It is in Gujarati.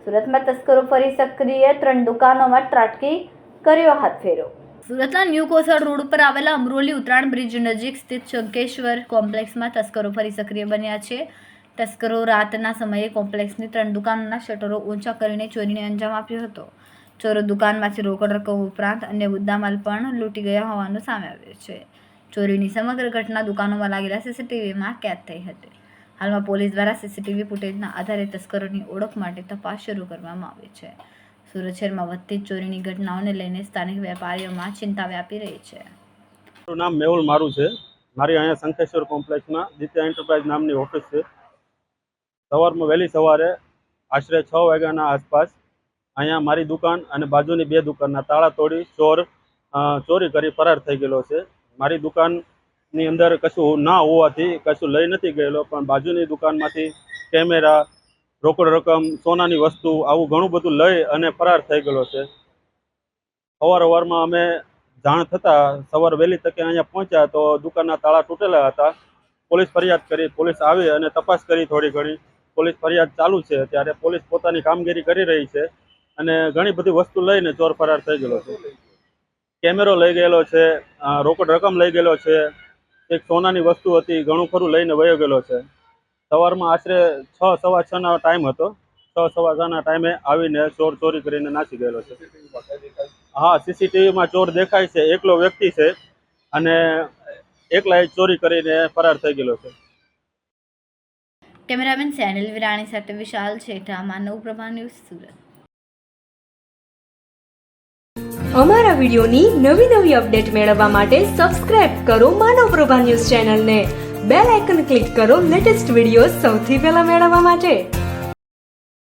સુરતમાં તસ્કરો ફરી સક્રિય, 3 દુકાનોમાં ત્રાટકી, કર્યો હાથફેરો. સુરતના ન્યૂ કોસળ રોડ ઉપર આવેલા અમરોલી ઉત્તરાયણ બ્રિજ નજીક સ્થિત શંકેશ્વર કોમ્પ્લેક્સમાં તસ્કરો ફરી સક્રિય બન્યા છે. તસ્કરો રાતના સમયે કોમ્પ્લેક્સની 3 દુકાનોના શટરો ઊંચા કરીને ચોરીને અંજામ આપ્યો હતો. ચોરો દુકાનમાંથી રોકડ રકમ ઉપરાંત અન્ય મુદ્દામાલ પણ લૂંટી ગયા હોવાનું સામે આવ્યું છે. ચોરીની સમગ્ર ઘટના દુકાનોમાં લાગેલા સીસીટીવીમાં કેદ થઈ હતી. હાલમાં પોલીસ દ્વારા સીસીટીવી ફૂટેજના આધારે તસ્કરોની ઓળખ માટે તપાસ શરૂ કરવામાં આવી છે. સુરત શહેરમાં વધતી ચોરીની ઘટનાઓને લઈને સ્થાનિક વેપારીઓમાં ચિંતા વ્યાપી રહી છે. મારું નામ મેહુલ મારું છે. મારી અહીંયા શંકેશ્વર કોમ્પ્લેક્સમાં દિત્યા એન્ટરપ્રાઇઝ નામની ઓફિસ છે. સવારમાં વહેલી સવારે આશરે 6 વાગ્યાના આસપાસ અહીંયા મારી દુકાન અને બાજુની 2 દુકાનના તાળા તોડી ચોરી કરી ફરાર થઈ ગયેલો છે. મારી દુકાનની અંદર કશું ના હોવાથી કશું લઈ નથી ગયેલો, પણ બાજુની દુકાનમાંથી કેમેરા, રોકડ રકમ, સોનાની વસ્તુ આવું ઘણું બધું લઈ અને ફરાર થઈ ગયેલો છે. સવારમાં અમે જાણ થતાં સવાર વહેલી તકે અહીંયા પહોંચ્યા તો દુકાનના તાળા તૂટેલા હતા. પોલીસ ફરિયાદ કરી, પોલીસ આવી અને તપાસ કરી. થોડી ઘણી પોલીસ ફરિયાદ ચાલુ છે. ત્યારે પોલીસ પોતાની કામગીરી કરી રહી છે અને ઘણી બધી વસ્તુ લઈને ચોર ફરાર થઈ ગયેલો છે. કેમેરો લઈ ગયેલો છે, રોકડ રકમ લઈ ગયેલો છે, એક સોનાની વસ્તુ હતી, ઘણું ખરું લઈને વયો ગયેલો છે. સવારમાં આશરે 6:15 ટાઈમ હતો. 6:15 ટાઈમે આવીને ચોર ચોરી કરીને નાસી ગયેલો છે. હા, સીસીટીવીમાં ચોર દેખાય છે. એકલો વ્યક્તિ છે અને એકલા ચોરી કરીને ફરાર થઈ ગયેલો છે. કેમેરામેન સેનિલ વિરાણી સાથે વિશાલ છેઠા, માનવપ્રભા ન્યૂઝ, સુરત. અમારા વિડિયોની નવી અપડેટ મેળવવા માટે સબસ્ક્રાઇબ કરો માનવપ્રભા ન્યૂઝ ચેનલને. બેલ આઇકન ક્લિક કરો લેટેસ્ટ વિડીયો સૌથી પહેલા મેળવવા માટે.